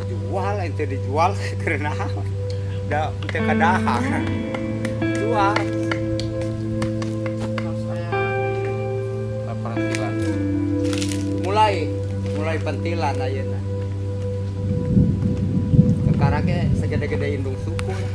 jual ente dijual karena da ente kadahar jual Perantilan. mulai pentilan ayeuna sekarang ke segede-gede indung suku lah.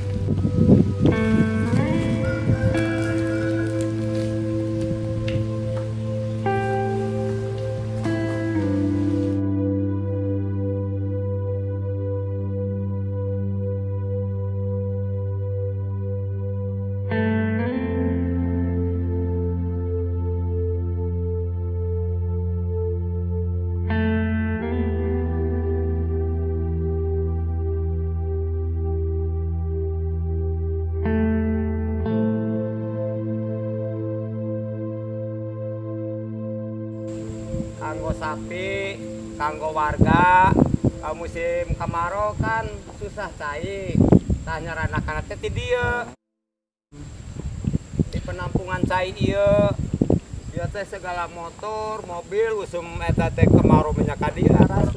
Kanggo sapi, kanggo warga, musim kemarau kan susah cai. Tanya anak-anak teh ti dieu. Di penampungan cai ieu. Ieu teh segala motor, mobil usum eta teh kemarau minyak ka dieu aras.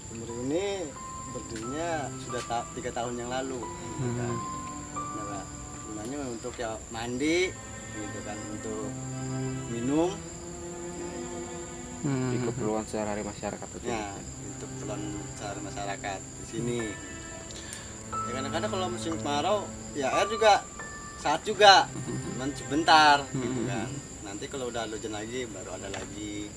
Umur ini berdirinya sudah 3 tahun yang lalu, gitu kan. Nah, gunanya untuk ya mandi, gitu kan, untuk minum, Di keperluan sehari-hari masyarakat itu. ya, untuk keperluan sehari masyarakat di sini. Ya, kadang-kadang kalau musim kemarau, ya air juga saat juga, cuman sebentar, gitu kan. Nanti kalau udah hujan lagi, baru ada lagi.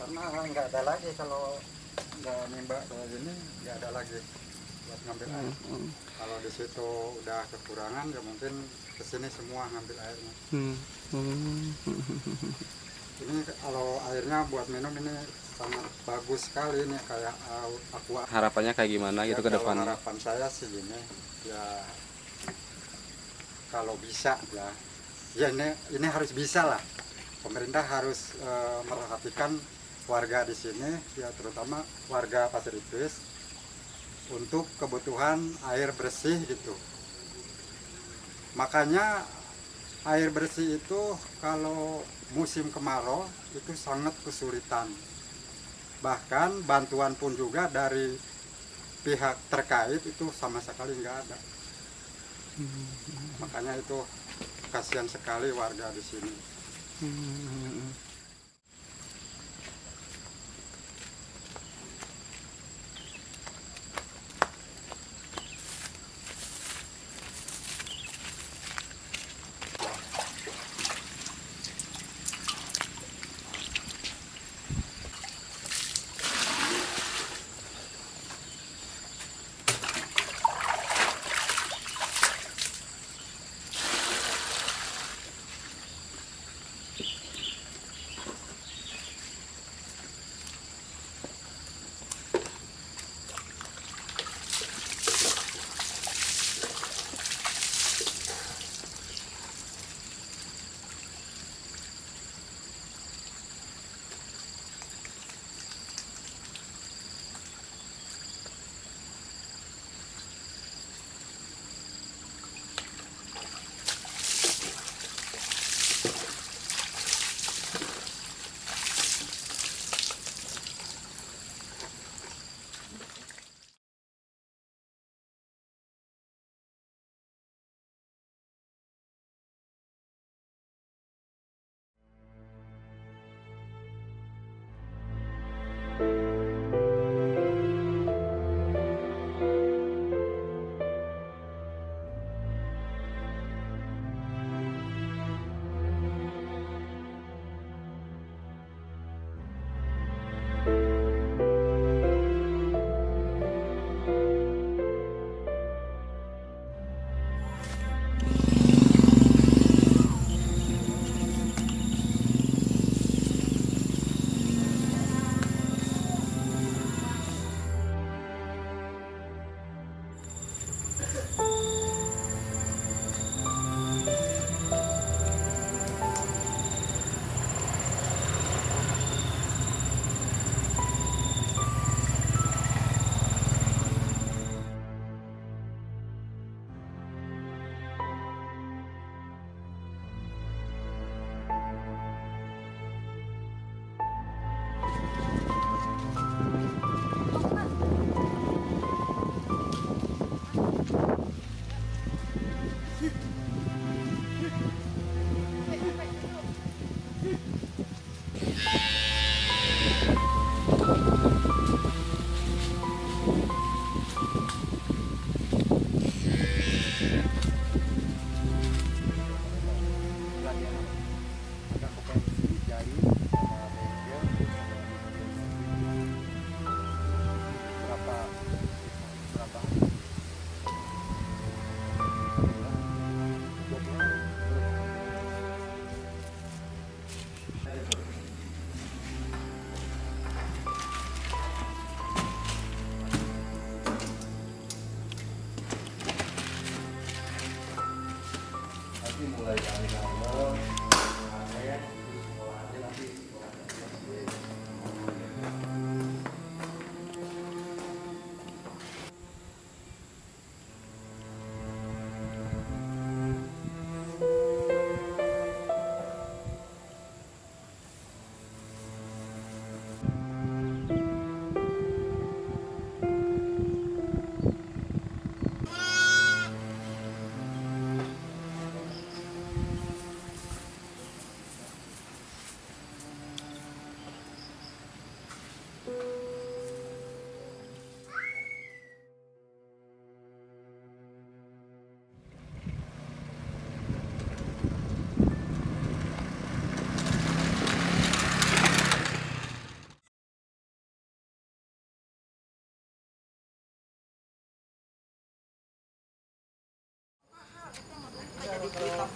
Karena nggak ada lagi kalau nggak nimba kayak gini, nggak ada lagi buat ngambil air. Kalau di situ udah kekurangan ya mungkin kesini semua ngambil airnya. Ini kalau airnya buat minum ini sangat bagus sekali ini, kayak aqua. Harapannya kayak gimana gitu Ya, ke kalau depan? harapan saya sih gini, ya kalau bisa ya ini harus bisa lah. Pemerintah harus memperhatikan warga di sini, ya terutama warga Pasir Ipis, untuk kebutuhan air bersih gitu. Makanya air bersih itu kalau musim kemarau itu sangat kesulitan. Bahkan bantuan pun juga dari pihak terkait itu sama sekali nggak ada. Makanya itu kasihan sekali warga di sini.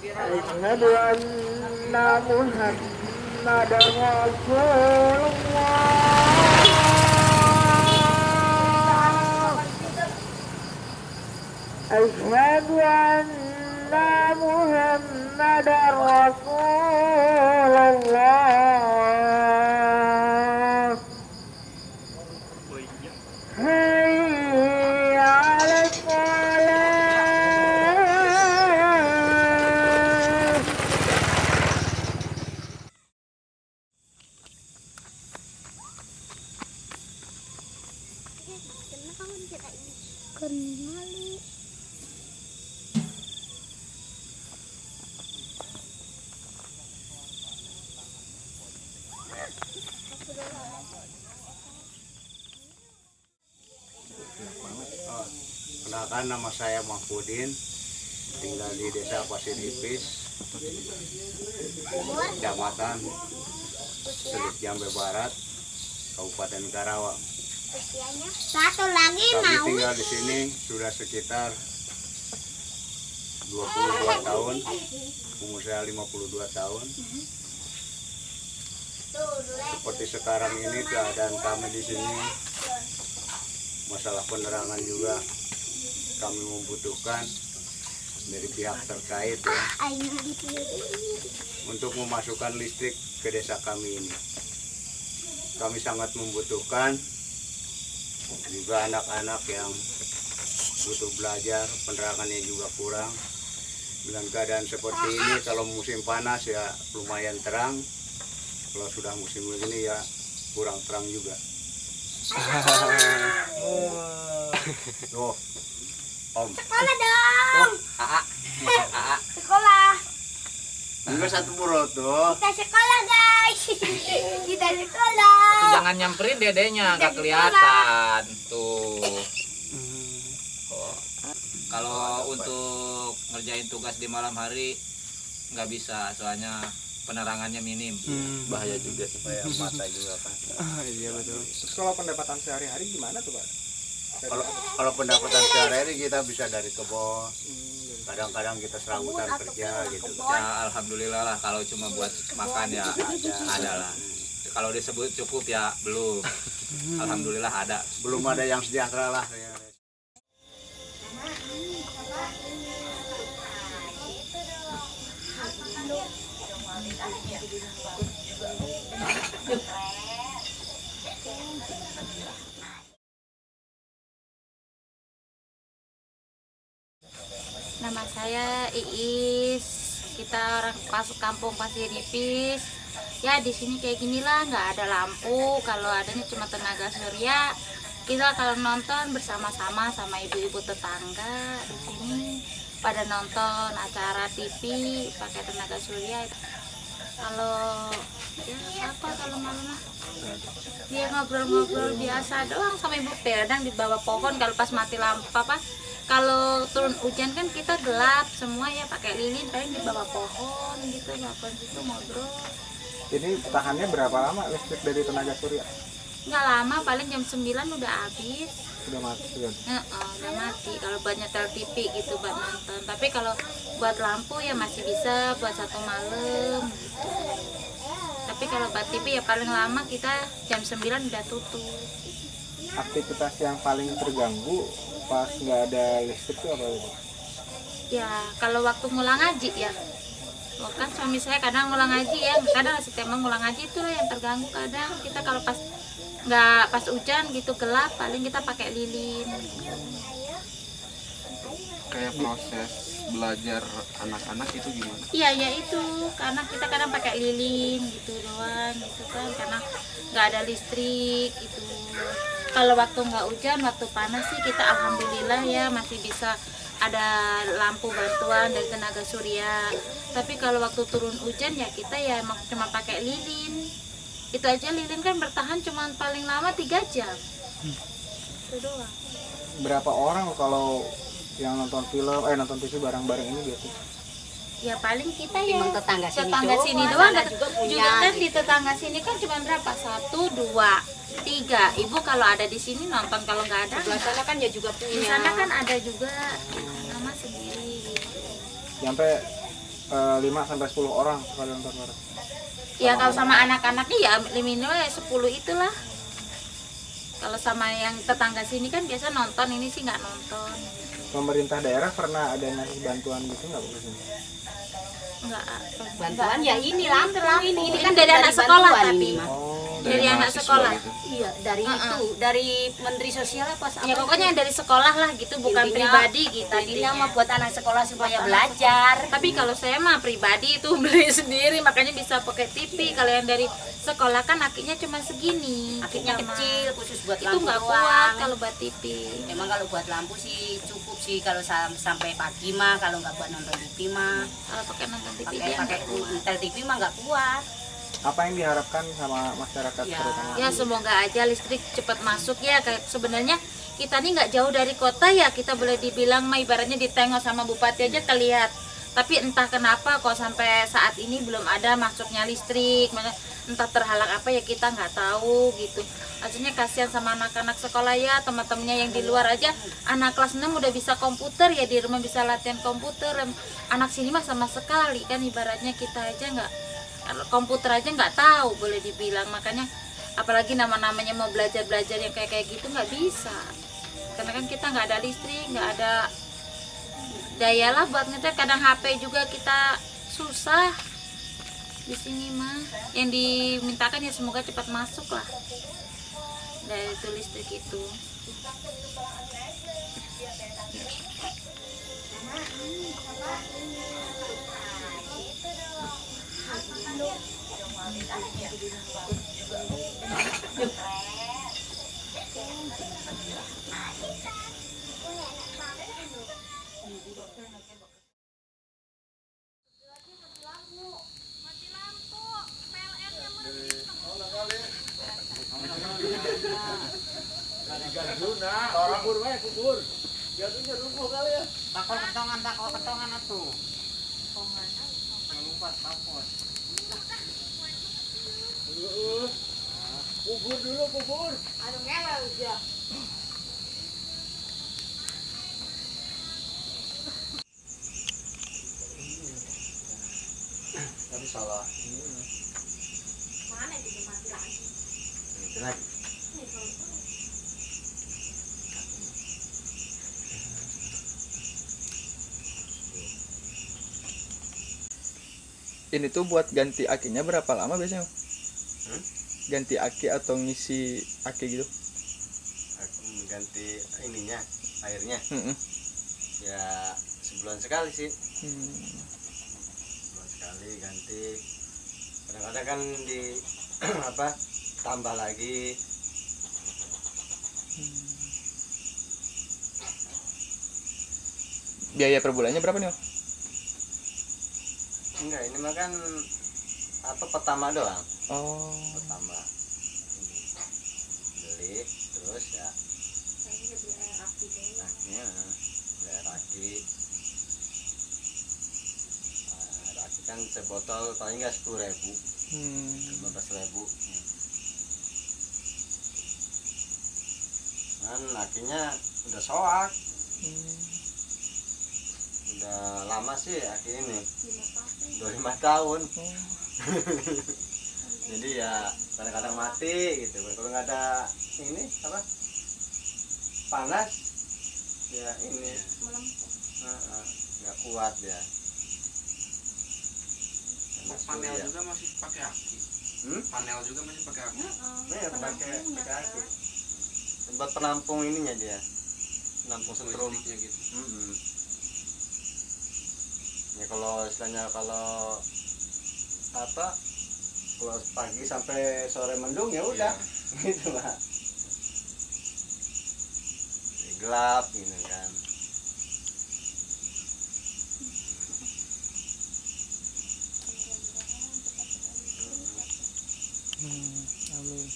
Asyhadu anna Muhammadan Rasulullah. Asyhadu anna Muhammadan Rasulullah. Hayya 'alas salah. Kenalkan, nama saya Mahfudin, tinggal di Desa Pasir Ipis, Kecamatan Selik Jambe Barat, Kabupaten Karawang. Satu lagi Kami mau. tinggal di sini sudah sekitar 22 tahun, umur saya 52 tahun. Seperti sekarang ini keadaan kami di sini, masalah penerangan juga kami membutuhkan dari pihak terkait ya, untuk memasukkan listrik ke desa kami ini. Kami sangat membutuhkan, juga anak-anak yang butuh belajar, penerangannya juga kurang. Dengan keadaan seperti ini, kalau musim panas ya lumayan terang, kalau sudah musim begini ya kurang terang juga. Tuh, Om. Sekolah dong. Sekolah. Enggak satu buruk tuh. Kita sekolah guys. Kita sekolah. Tuh, jangan nyamperin dedenya, nggak kelihatan tuh. Oh. Kalau untuk ngerjain tugas di malam hari nggak bisa, soalnya penerangannya minim. Bahaya juga. Supaya mata juga kan. Iya betul. Terus kalau pendapatan sehari-hari gimana tuh Pak? Kalau pendapatan sehari-hari kita bisa dari kebun, kadang-kadang kita serabutan kerja gitu. Ya alhamdulillah lah, kalau cuma buat makan ya ada lah. Kalau disebut cukup ya belum. Alhamdulillah ada. Belum ada yang sejahtera lah. Nama saya Iis, kita orang kampung Pasir Ipis. Ya di sini kayak ginilah, nggak ada lampu, kalau adanya cuma tenaga surya. Kita kalau nonton bersama-sama sama ibu-ibu tetangga di sini pada nonton acara TV pakai tenaga surya. Kalau ya apa kalau malam lah, dia ngobrol-ngobrol biasa doang sama ibu, kadang di bawah pohon kalau pas mati lampu apa. Kalau turun hujan kan kita gelap semua ya, pakai lilin paling di bawah pohon gitu, ngapain gitu ngobrol. Jadi tahannya berapa lama listrik dari tenaga surya? Nggak lama, paling jam 9 udah habis. Sudah mati kan? Udah mati kalau buat nyetel TV gitu buat nonton. Tapi kalau buat lampu ya masih bisa buat 1 malam gitu. Tapi kalau buat TV ya paling lama kita jam 9 udah tutup. Aktivitas yang paling terganggu pas nggak ada listrik itu apa itu? Ya kalau waktu ngulang ngaji ya, kan suami saya kadang ngulang ngaji ya, kadang si temang ngulang ngaji itu lah yang terganggu kadang. Kita kalau pas nggak pas hujan gitu gelap, paling kita pakai lilin. Kayak proses belajar anak-anak itu gimana? Iya ya itu, karena kita kadang pakai lilin gitu doang gitu kan, karena nggak ada listrik gitu. Kalau waktu nggak hujan, waktu panas sih kita alhamdulillah ya masih bisa ada lampu bantuan dari tenaga surya. Tapi kalau waktu turun hujan ya kita ya cuma pakai lilin. Itu aja lilin kan bertahan cuma paling lama 3 jam. Itu doang. Berapa orang kalau yang nonton film, nonton TV bareng-bareng ini biasanya? Ya paling kita ya Emang tetangga sini doang, doang. sana juga punya Juga kan gitu. di tetangga sini kan cuma berapa? 1, 2, 3. Ibu kalau ada di sini nonton, kalau nggak ada Sebelah sana kan ya juga di punya. sana kan ada juga sama sendiri gitu. Sampai 5-10 orang sekali nonton bareng. Ya kalau sama anak-anaknya ya minimal ya 10 itulah. Kalau sama yang tetangga sini kan biasa nonton, ini sih nggak nonton. Pemerintah daerah pernah ada ngasih bantuan gitu nggak Bu kesini? Enggak. Bantuan ya ini lampu ini kan dari anak sekolah bantuan tapi. ini mah. Oh, dari anak mahasiswa sekolah. gitu. Iya, dari itu, dari Menteri Sosial apa? Ya pokoknya yang dari sekolah lah gitu, bukan Intinya- pribadi gitu. Tadinya intinya. mah buat anak sekolah supaya belajar. Tapi kalau saya mah pribadi itu beli sendiri, makanya bisa pakai TV. Kalau yang dari sekolah kan akinya cuma segini. Akhirnya Kita mah. kecil khusus buat Itu lampu nggak doang. kuat kalau buat TV. Emang kalau buat lampu sih cukup sih kalau sampai pagi mah, kalau nggak buat nonton TV mah. Kalau pakai nonton TV Pakai dia pakai nggak kuat. intel TV mah nggak kuat. Apa yang diharapkan sama masyarakat Ya. terutama? Ya semoga aja listrik cepat masuk ya. Kayak sebenarnya kita nih nggak jauh dari kota ya, kita boleh dibilang mah ibaratnya ditengok sama bupati aja terlihat. Tapi entah kenapa kok sampai saat ini belum ada masuknya listrik. Entah terhalang apa ya kita nggak tahu gitu. Maksudnya kasihan sama anak-anak sekolah ya, teman-temannya yang di luar aja. Anak kelas 6 udah bisa komputer ya, di rumah bisa latihan komputer. Anak sini mah sama sekali kan, ibaratnya kita aja nggak, komputer aja nggak tahu boleh dibilang. Makanya apalagi namanya mau belajar yang kayak gitu nggak bisa, karena kan kita nggak ada listrik, nggak ada daya lah buat ngecat. Kadang HP juga kita susah di sini mah. Yang dimintakan ya semoga cepat masuk lah dari itu listrik itu. Takol ketongan atuh. Ngelumpat tapos. Aduh ngelel aja. Tapi salah. Mana itu mati lagi? Itu lagi. Ini tuh buat ganti akinya berapa lama biasanya? Ganti aki atau ngisi aki gitu? Aku mengganti ininya, airnya. Mm-mm. Ya sebulan sekali sih. Hmm. Sebulan sekali ganti. Kadang-kadang kan di apa? Tambah lagi. Biaya per bulannya berapa nih? Om? Enggak, ini mah kan apa pertama doang. Oh. Pertama ini beli terus ya akinya bayar aki. Nah, aki kan sebotol paling nggak 10.000, 15.000. Kan akinya udah soak. Udah lama sih aki ini, udah 5 tahun. Jadi ya kadang-kadang mati gitu. Kalau nggak ada ini apa panas ya ini nggak kuat ya. Panel juga masih pakai aki. Panel juga masih pakai aki. Iya, pakai aki. Buat penampung ininya dia, penampung setrum. Gitu. Ya kalau istilahnya kalau apa, kalau pagi sampai sore mendung ya udah, gitu lah. Gelap gitu kan. Amin.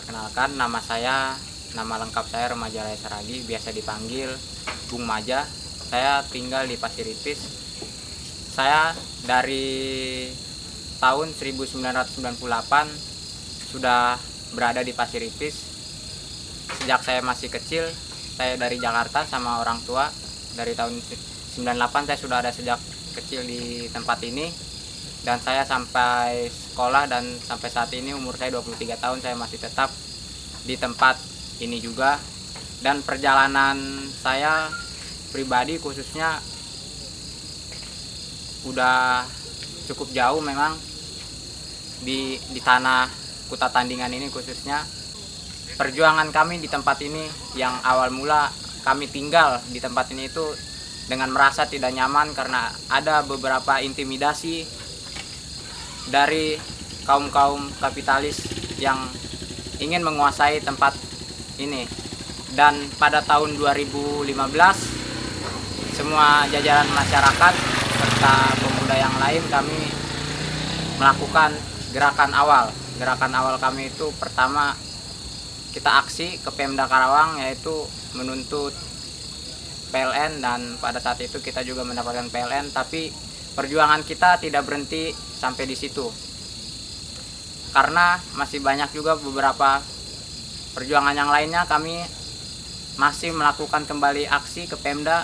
Perkenalkan, nama lengkap saya Remaja Raya Saragi, biasa dipanggil Bung Maja. Saya tinggal di Pasir Ipis. Saya dari tahun 1998 sudah berada di Pasir Ipis. Sejak saya masih kecil, saya dari Jakarta sama orang tua. Dari tahun 98 saya sudah ada sejak kecil di tempat ini, dan saya sampai sekolah dan sampai saat ini umur saya 23 tahun saya masih tetap di tempat ini juga. Dan perjalanan saya pribadi khususnya udah cukup jauh memang di tanah Kuta Tandingan ini khususnya. Perjuangan kami di tempat ini yang awal mula kami tinggal di tempat ini itu dengan merasa tidak nyaman karena ada beberapa intimidasi dari kaum-kaum kapitalis yang ingin menguasai tempat ini. Dan pada tahun 2015 semua jajaran masyarakat serta pemuda yang lain kami melakukan gerakan awal. Gerakan awal kami itu pertama kita aksi ke Pemda Karawang, yaitu menuntut PLN, dan pada saat itu kita juga mendapatkan PLN. Tapi perjuangan kita tidak berhenti sampai di situ, karena masih banyak juga beberapa perjuangan yang lainnya. Kami masih melakukan kembali aksi ke Pemda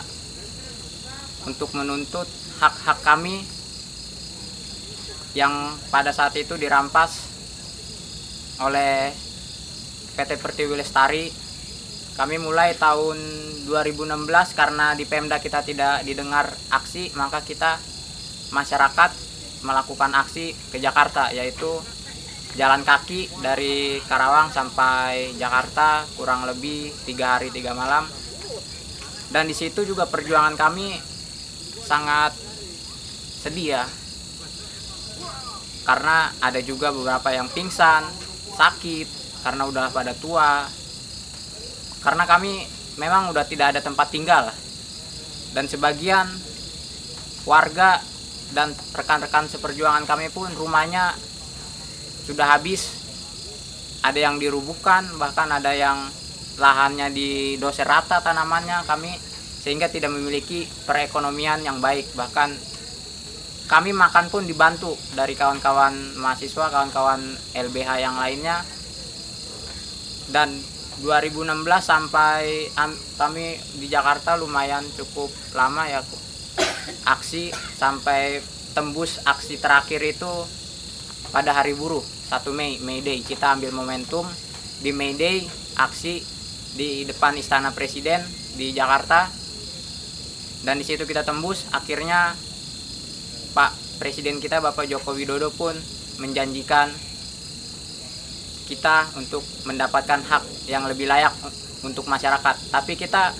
untuk menuntut hak-hak kami yang pada saat itu dirampas oleh PT Pertiwi Lestari. Kami mulai tahun 2016 karena di Pemda kita tidak didengar aksi, maka kita masyarakat melakukan aksi ke Jakarta, yaitu jalan kaki dari Karawang sampai Jakarta kurang lebih 3 hari 3 malam. Dan di situ juga perjuangan kami sangat sedih ya, karena ada juga beberapa yang pingsan, sakit karena udah pada tua, karena kami memang udah tidak ada tempat tinggal, dan sebagian warga dan rekan-rekan seperjuangan kami pun rumahnya sudah habis, ada yang dirubuhkan, bahkan ada yang lahannya didoser rata tanamannya kami, sehingga tidak memiliki perekonomian yang baik. Bahkan kami makan pun dibantu dari kawan-kawan mahasiswa, kawan-kawan LBH yang lainnya. Dan 2016 sampai kami di Jakarta lumayan cukup lama ya aksi, sampai tembus aksi terakhir itu pada hari buruh 1 Mei, May Day. Kita ambil momentum di May Day, aksi di depan Istana Presiden di Jakarta, dan di situ kita tembus. Akhirnya Pak Presiden kita Bapak Joko Widodo pun menjanjikan kita untuk mendapatkan hak yang lebih layak untuk masyarakat. Tapi kita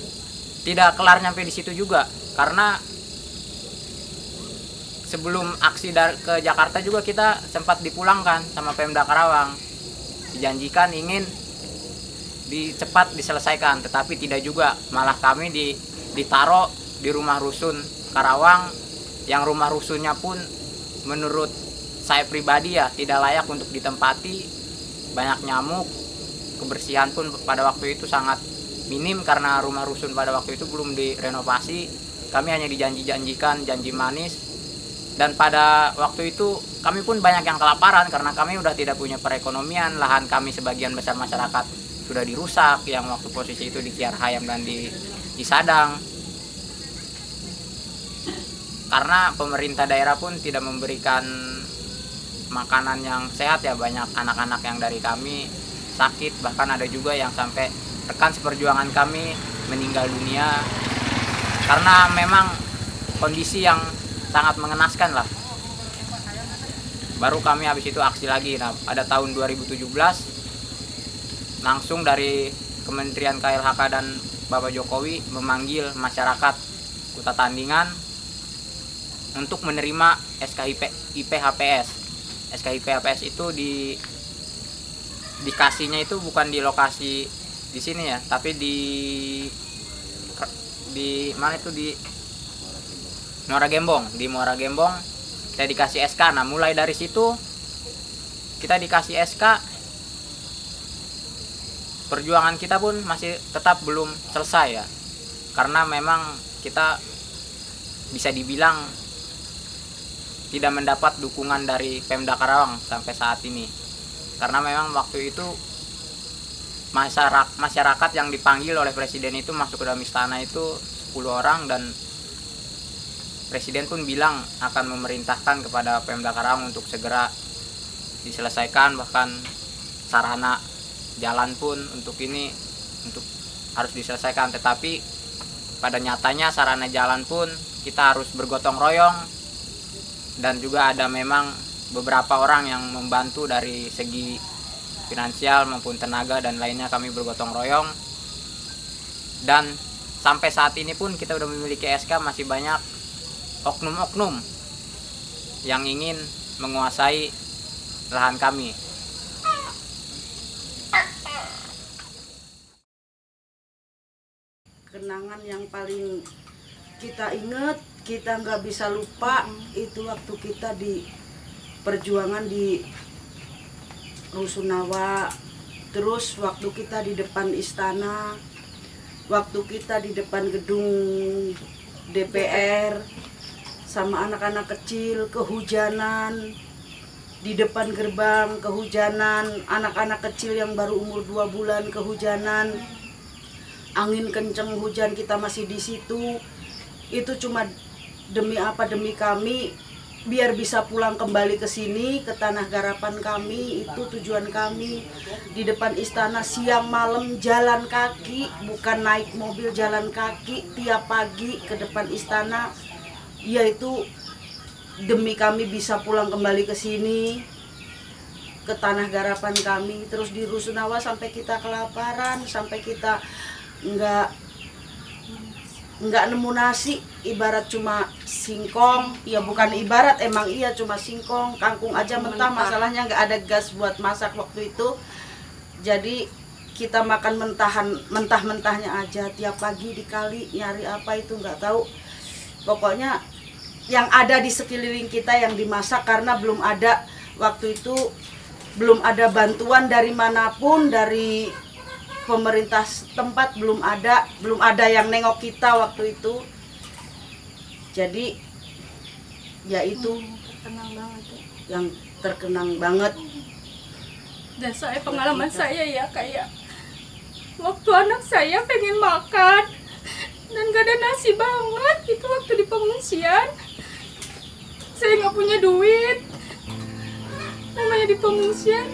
tidak kelar nyampe di situ juga, karena sebelum aksi ke Jakarta juga kita sempat dipulangkan sama Pemda Karawang. Dijanjikan ingin cepat diselesaikan, tetapi tidak juga. Malah kami ditaruh di rumah rusun Karawang, yang rumah rusunnya pun menurut saya pribadi ya tidak layak untuk ditempati. Banyak nyamuk, kebersihan pun pada waktu itu sangat minim karena rumah rusun pada waktu itu belum direnovasi. Kami hanya dijanjikan janji manis, dan pada waktu itu kami pun banyak yang kelaparan karena kami udah tidak punya perekonomian. Lahan kami sebagian besar masyarakat sudah dirusak, yang waktu posisi itu di Kiar Hayam dan di Sadang, karena pemerintah daerah pun tidak memberikan makanan yang sehat ya. Banyak anak-anak yang dari kami sakit, bahkan ada juga yang sampai rekan seperjuangan kami meninggal dunia karena memang kondisi yang sangat mengenaskan lah. Baru kami habis itu aksi lagi. Nah, pada tahun 2017 langsung dari Kementerian KLHK dan Bapak Jokowi memanggil masyarakat Kuta Tandingan untuk menerima SKIP-HPS. SKIP-HPS itu dikasihnya itu bukan di lokasi di sini ya, tapi di mana itu, di Muara Gembong. Di Muara Gembong saya dikasih SK. Nah, mulai dari situ kita dikasih SK. Perjuangan kita pun masih tetap belum selesai ya, karena memang kita bisa dibilang tidak mendapat dukungan dari Pemda Karawang sampai saat ini, karena memang waktu itu masyarakat yang dipanggil oleh presiden itu masuk ke dalam istana itu 10 orang, dan presiden pun bilang akan memerintahkan kepada Pemda Karawang untuk segera diselesaikan, bahkan sarana jalan pun untuk harus diselesaikan. Tetapi pada nyatanya sarana jalan pun kita harus bergotong royong, dan juga ada memang beberapa orang yang membantu dari segi finansial maupun tenaga dan lainnya. Kami bergotong royong, dan sampai saat ini pun kita udah memiliki SK, masih banyak oknum-oknum yang ingin menguasai lahan kami. Kenangan yang paling kita ingat, kita nggak bisa lupa, itu waktu kita di perjuangan di Rusunawa, terus waktu kita di depan istana, waktu kita di depan gedung DPR sama anak-anak kecil kehujanan, di depan gerbang kehujanan, anak-anak kecil yang baru umur 2 bulan kehujanan, angin kenceng, hujan, kita masih di situ. Itu cuma demi apa? Demi kami biar bisa pulang kembali ke sini, ke tanah garapan kami. Itu tujuan kami. Di depan istana siang malam jalan kaki, bukan naik mobil, jalan kaki tiap pagi ke depan istana, yaitu demi kami bisa pulang kembali ke sini, ke tanah garapan kami. Terus di Rusunawa sampai kita kelaparan, sampai kita nggak nemu nasi, ibarat cuma singkong. Ya bukan ibarat, emang iya cuma singkong, kangkung aja mentah. Masalahnya nggak ada gas buat masak waktu itu, jadi kita makan mentah-mentahnya aja. Tiap pagi di kali nyari apa itu nggak tahu, pokoknya yang ada di sekeliling kita yang dimasak, karena belum ada waktu itu, belum ada bantuan dari manapun, dari pemerintah setempat belum ada yang nengok kita waktu itu. Jadi ya itu yang terkenang banget. Dan pengalaman saya ya, kayak waktu anak saya pengen makan dan gak ada nasi banget itu waktu di pengungsian. Saya nggak punya duit, namanya di pengungsian.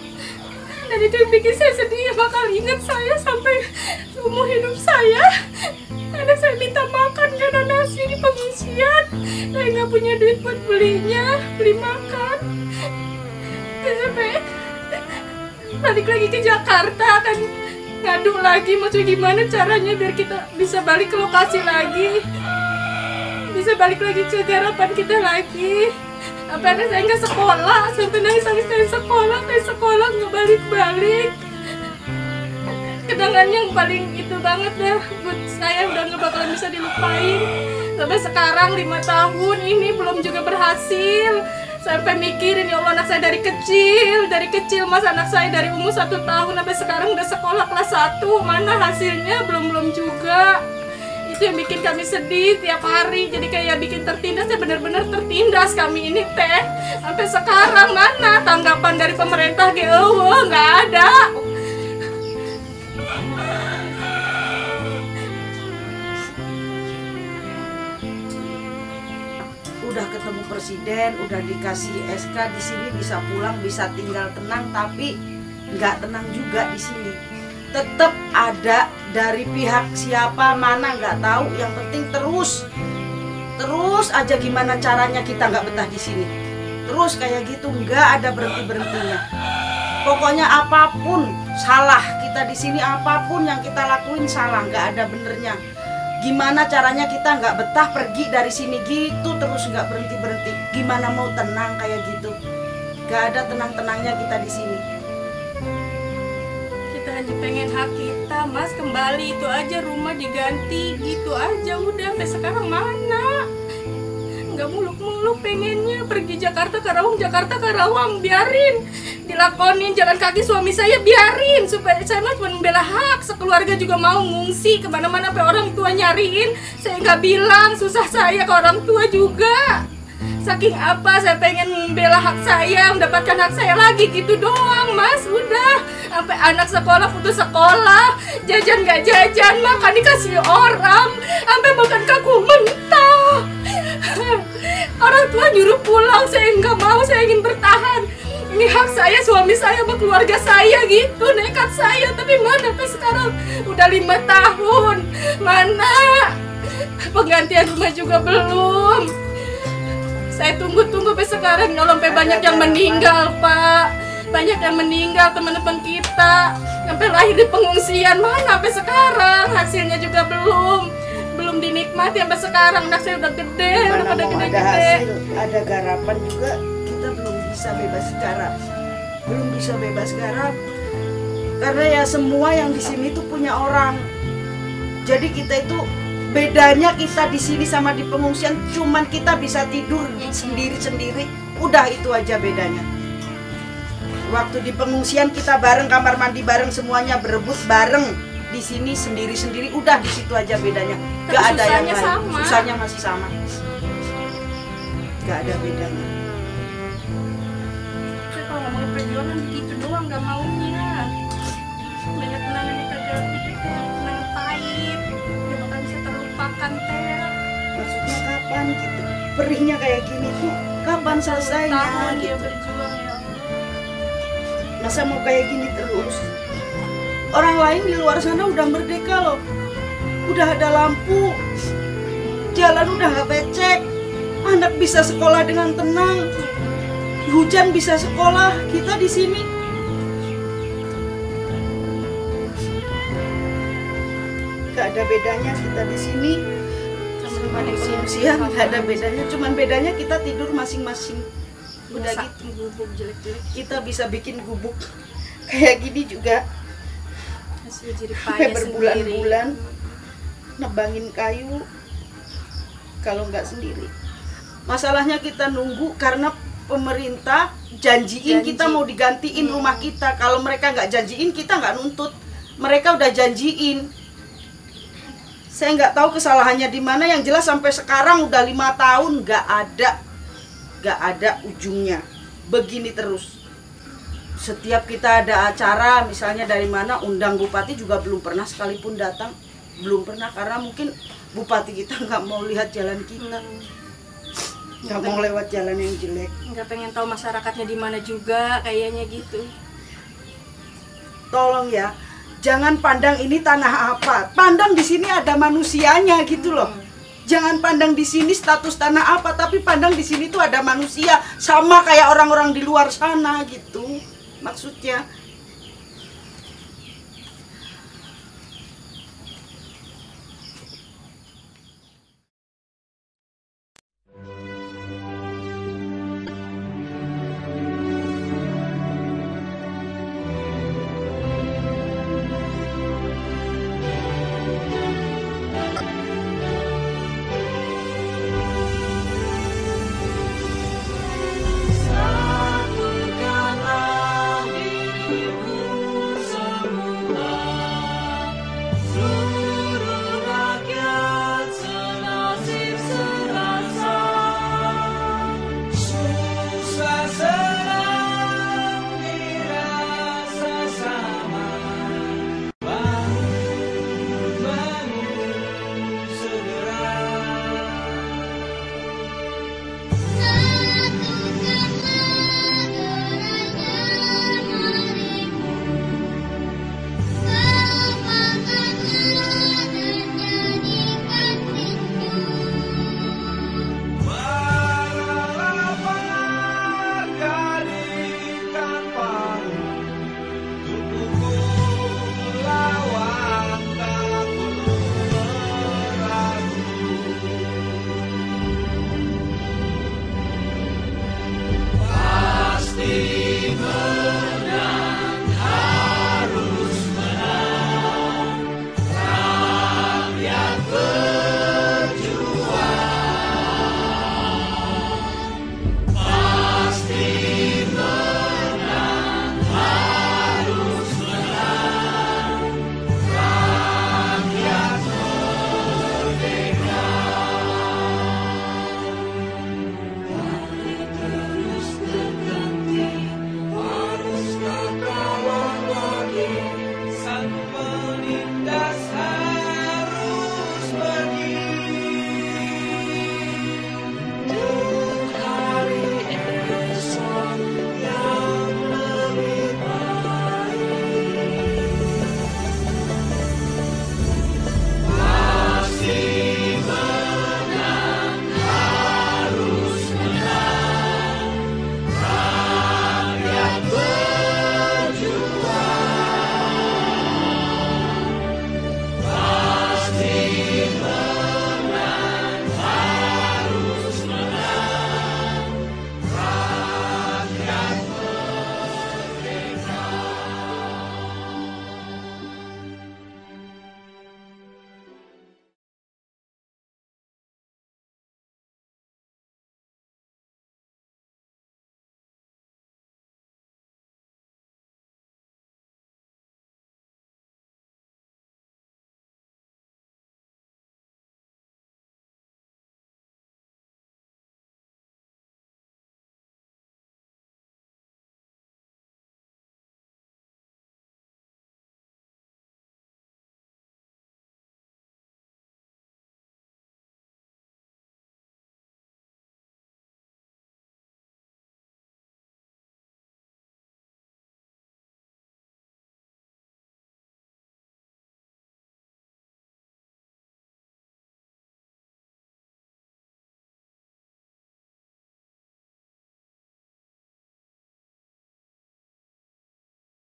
Dan itu yang bikin saya sedih, bakal ingat saya sampai umur hidup saya. Karena saya minta makan, gak ada nasi di pengungsian. Saya nggak punya duit buat beli makan. Dan sampai balik lagi ke Jakarta, kan ngadu lagi, maksudnya gimana caranya biar kita bisa balik ke lokasi lagi, bisa balik lagi ke garapan kita lagi. Sampai anak saya nggak sekolah, sampai nangis-nangis dari sekolah nggak balik-balik. Kenangan yang paling itu banget dah buat saya, udah nggak bakalan bisa dilupain. Sampai sekarang 5 tahun ini belum juga berhasil. Sampai mikirin, ya Allah, anak saya dari kecil mas, anak saya dari umur 1 tahun sampai sekarang udah sekolah kelas 1, mana hasilnya belum juga. Itu yang bikin kami sedih tiap hari, jadi kayak bikin tertindas, ya benar-benar tertindas kami ini teh. Sampai sekarang mana tanggapan dari pemerintah, nggak ada. Udah ketemu presiden, udah dikasih SK, di sini bisa pulang, bisa tinggal tenang, tapi nggak tenang juga di sini. Tetap ada dari pihak siapa mana nggak tahu, yang penting terus aja gimana caranya kita nggak betah di sini, terus kayak gitu, nggak ada berhentinya. Pokoknya apapun salah kita di sini, apapun yang kita lakuin salah, nggak ada benernya. Gimana caranya kita nggak betah pergi dari sini gitu terus, nggak berhenti. Gimana mau tenang kayak gitu? Nggak ada tenang-tenangnya kita di sini. Kita hanya pengen hak kita, mas, kembali itu aja, rumah diganti gitu aja udah. Sampai sekarang mana? Nggak muluk-muluk pengennya pergi Jakarta Karawang, biarin dilakonin jalan kaki suami saya, biarin, supaya saya mah cuma membela hak. Sekeluarga juga mau ngungsi kemana-mana, sampai orang tua nyariin, saya nggak bilang susah saya ke orang tua juga. Saking apa saya pengen membela hak saya, mendapatkan hak saya lagi gitu doang Mas. Udah, sampai anak sekolah putus sekolah, jajan gak jajan, makan dikasih orang, sampai makan kaku mentah. Orang tua nyuruh pulang, saya nggak mau, saya ingin bertahan. Ini hak saya, suami saya, sama keluarga saya gitu, nekat saya. Tapi mana sampai sekarang udah 5 tahun, mana penggantian rumah juga belum. Saya tunggu-tunggu sampai sekarang, nyolong sampai banyak yang meninggal Pak. Banyak yang meninggal teman-teman kita, sampai lahir di pengungsian, mana sampai sekarang hasilnya juga belum dinikmati sampai sekarang. Anak saya udah gede, udah pada gede-gede. Ada hasil, ada garapan juga, kita belum bisa bebas garap. Belum bisa bebas garap. Karena ya semua yang di sini tuh punya orang. Jadi kita itu bedanya kita di sini sama di pengungsian cuman kita bisa tidur sendiri-sendiri. Udah itu aja bedanya. Waktu di pengungsian kita bareng, kamar mandi bareng, semuanya berebut bareng. Di sini sendiri-sendiri, udah di situ aja bedanya. Gak ada yang lain. Sama. Susahnya masih sama. Gak ada bedanya. Saya kalau ngomongin perjuangan begitu doang, gak maunya. Banyak kenangan yang kagak gitu, kenangan pahit, yang bakal bisa terlupakan teh. Maksudnya kapan gitu? Perihnya kayak gini tuh kapan selesainya? Tahun dia Gitu. berjuang ya. Masa mau kayak gini terus? Orang lain di luar sana udah merdeka loh. Udah ada lampu. Jalan udah gak becek. Anak bisa sekolah dengan tenang. Hujan bisa sekolah. Kita di sini gak ada bedanya kita di sini sama di pengungsian, gak ada bedanya. Cuman bedanya kita tidur masing-masing. Udah gitu, gubuk jelek-jelek. kita bisa bikin gubuk kayak gini juga Hasil jerih sampai payah berbulan-bulan nebangin kayu kalau nggak sendiri. Masalahnya kita nunggu karena pemerintah janjiin kita mau digantiin rumah kita. Kalau mereka nggak janjiin, kita nggak nuntut. Mereka udah janjiin. Saya nggak tahu kesalahannya di mana. Yang jelas sampai sekarang udah 5 tahun nggak ada ujungnya. Begini terus. Setiap kita ada acara, misalnya dari mana, undang bupati juga belum pernah sekalipun datang. Belum pernah, karena mungkin bupati kita nggak mau lihat jalan kita. Nggak mau lewat jalan yang jelek. Nggak pengen tahu masyarakatnya di mana juga, kayaknya gitu. Tolong ya, jangan pandang ini tanah apa. Pandang di sini ada manusianya gitu loh. Jangan pandang di sini status tanah apa, tapi pandang di sini tuh ada manusia, sama kayak orang-orang di luar sana gitu. Maksudnya